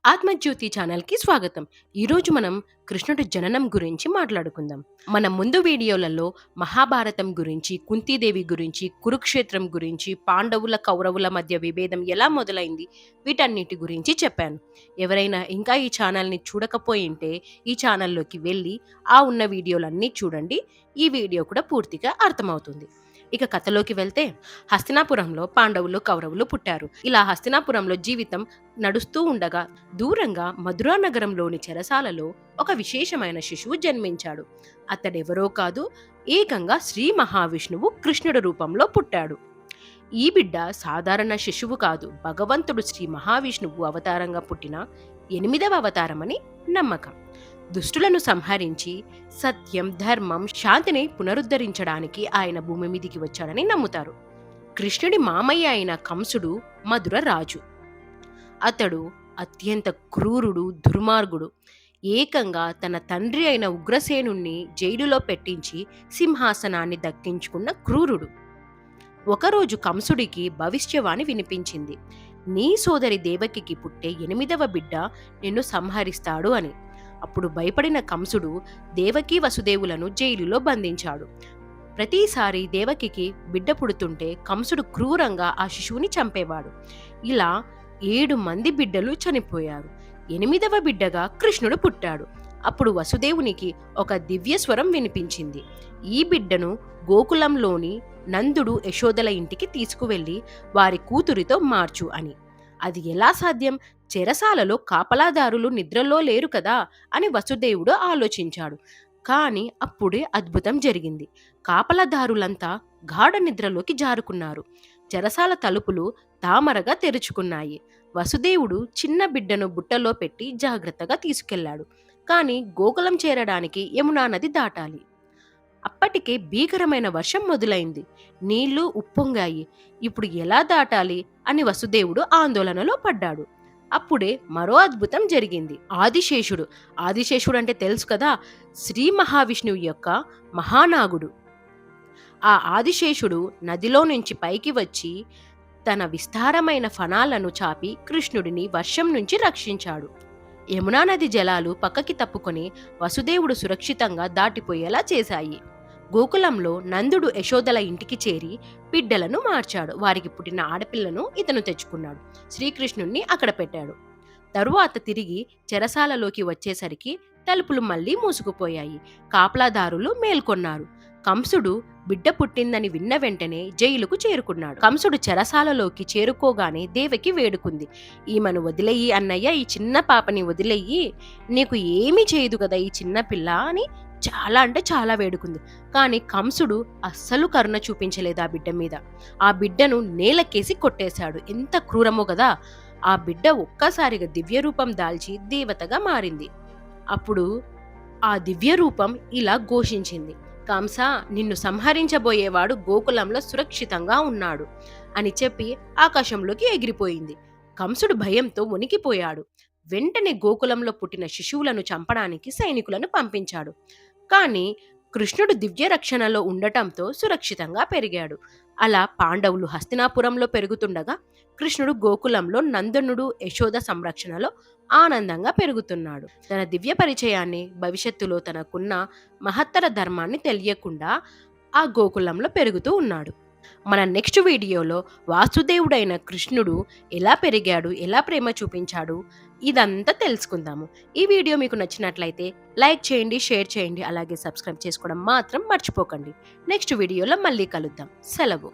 ఆత్మజ్యోతి ఛానల్కి స్వాగతం. ఈరోజు మనం కృష్ణుడి జననం గురించి మాట్లాడుకుందాం. మన ముందు వీడియోలలో మహాభారతం గురించి, కుంతీదేవి గురించి, కురుక్షేత్రం గురించి, పాండవుల కౌరవుల మధ్య విభేదం ఎలా మొదలైంది, వీటన్నిటి గురించి చెప్పాను. ఎవరైనా ఇంకా ఈ ఛానల్ని చూడకపోయింటే ఈ ఛానల్లోకి వెళ్ళి ఆ ఉన్న వీడియోలన్నీ చూడండి. ఈ వీడియో కూడా పూర్తిగా అర్థమవుతుంది. ఇక కథలోకి వెళ్తే, హస్తినాపురంలో పాండవులు కౌరవులు పుట్టారు. ఇలా హస్తినాపురంలో జీవితం నడుస్తూ ఉండగా దూరంగా మధురా నగరంలోని చెరసాలలో ఒక విశేషమైన శిశువు జన్మించాడు. అతడెవరో కాదు, ఏకంగా శ్రీ మహావిష్ణువు కృష్ణుడి రూపంలో పుట్టాడు. ఈ బిడ్డ సాధారణ శిశువు కాదు, భగవంతుడు శ్రీ మహావిష్ణువు అవతారంగా పుట్టిన 8వ అవతారమని నమ్మకం. దుష్టులను సంహరించి సత్యం, ధర్మం, శాంతిని పునరుద్ధరించడానికి ఆయన భూమి మీదికి వచ్చాడని నమ్ముతారు. కృష్ణుడి మామయ్య అయిన కంసుడు మధుర రాజు. అతడు అత్యంత క్రూరుడు, దుర్మార్గుడు. ఏకంగా తన తండ్రి అయిన ఉగ్రసేనుణ్ణి జైలులో పెట్టించి సింహాసనాన్ని దక్కించుకున్న క్రూరుడు. ఒకరోజు కంసుడికి భవిష్యవాణి వినిపించింది. నీ సోదరి దేవకికి పుట్టే 8వ బిడ్డ నిన్ను సంహరిస్తాడు అని. అప్పుడు భయపడిన కంసుడు దేవకి వసుదేవులను జైలులో బంధించాడు. ప్రతిసారి దేవకికి బిడ్డ పుడుతుంటే కంసుడు క్రూరంగా ఆ శిశువుని చంపేవాడు. ఇలా 7 మంది బిడ్డలు చనిపోయారు. 8వ బిడ్డగా కృష్ణుడు పుట్టాడు. అప్పుడు వసుదేవునికి ఒక దివ్య స్వరం వినిపించింది. ఈ బిడ్డను గోకులంలోని నందుడు యశోదల ఇంటికి తీసుకువెళ్ళి వారి కూతురితో మార్చు అని. అది ఎలా సాధ్యం? చెరసాలలో కాపలాదారులు నిద్రలో లేరు కదా అని వసుదేవుడు ఆలోచించాడు. కానీ అప్పుడే అద్భుతం జరిగింది. కాపలాదారులంతా గాఢ నిద్రలోకి జారుకున్నారు. చెరసాల తలుపులు తామరగా తెరుచుకున్నాయి. వసుదేవుడు చిన్న బిడ్డను బుట్టలో పెట్టి జాగ్రత్తగా తీసుకెళ్లాడు. కానీ గోకులం చేరడానికి యమునా నది దాటాలి. అప్పటికే భీకరమైన వర్షం మొదలైంది. నీళ్లు ఉప్పొంగాయి. ఇప్పుడు ఎలా దాటాలి అని వసుదేవుడు ఆందోళనలో పడ్డాడు. అప్పుడే మరో అద్భుతం జరిగింది. ఆదిశేషుడు అంటే తెలుసు కదా, శ్రీ మహావిష్ణువు యొక్క మహానాగుడు. ఆ ఆదిశేషుడు నదిలో నుంచి పైకి వచ్చి తన విస్తారమైన ఫణాలను చాపి కృష్ణుడిని వర్షం నుంచి రక్షించాడు. యమునా నది జలాలు పక్కకి తప్పుకొని వసుదేవుడు సురక్షితంగా దాటిపోయేలా చేశాయి. గోకులంలో నందుడు యశోదల ఇంటికి చేరి బిడ్డలను మార్చాడు. వారికి పుట్టిన ఆడపిల్లను ఇతను తెచ్చుకున్నాడు. శ్రీకృష్ణుణ్ణి అక్కడ పెట్టాడు. తరువాత తిరిగి చెరసాలలోకి వచ్చేసరికి తలుపులు మళ్లీ మూసుకుపోయాయి. కాపలాదారులు మేల్కొన్నారు. కంసుడు బిడ్డ పుట్టిందని విన్న వెంటనే జైలుకు చేరుకున్నాడు. కంసుడు చెరసాలలోకి చేరుకోగానే దేవకి వేడుకుంది. ఈమెను వదిలేయి అన్నయ్య, ఈ చిన్న పాపని వదిలేయి, నీకు ఏమీ చేయదు కదా ఈ చిన్న పిల్ల అని చాలా అంటే చాలా వేడుకుంది. కానీ కంసుడు అస్సలు కరుణ చూపించలేదు ఆ బిడ్డ మీద. ఆ బిడ్డను నేలకేసి కొట్టేశాడు. ఎంత క్రూరమో కదా. ఆ బిడ్డ ఒక్కసారిగా దివ్య రూపం దాల్చి దేవతగా మారింది. అప్పుడు ఆ దివ్య రూపం ఇలా ఘోషించింది, కంస, నిన్ను సంహరించబోయేవాడు గోకులంలో సురక్షితంగా ఉన్నాడు అని చెప్పి ఆకాశంలోకి ఎగిరిపోయింది. కంసుడు భయంతో వణికిపోయాడు. వెంటనే గోకులంలో పుట్టిన శిశువులను చంపడానికి సైనికులను పంపించాడు. కానీ కృష్ణుడు దివ్య రక్షణలో ఉండటంతో సురక్షితంగా పెరిగాడు. అలా పాండవులు హస్తినాపురంలో పెరుగుతుండగా కృష్ణుడు గోకులంలో నందనుడు యశోద సంరక్షణలో ఆనందంగా పెరుగుతున్నాడు. తన దివ్య పరిచయాన్ని, భవిష్యత్తులో తనకున్న మహత్తర ధర్మాన్ని తెలియకుండా ఆ గోకులంలో పెరుగుతూ ఉన్నాడు. మన నెక్స్ట్ వీడియోలో వాసుదేవుడైన కృష్ణుడు ఎలా పెరిగాడు, ఎలా ప్రేమ చూపించాడు, ఇదంతా తెలుసుకుందాము. ఈ వీడియో మీకు నచ్చినట్లయితే లైక్ చేయండి, షేర్ చేయండి, అలాగే సబ్స్క్రైబ్ చేసుకోవడం మాత్రం మర్చిపోకండి. నెక్స్ట్ వీడియోలో మళ్ళీ కలుద్దాం. సెలవు.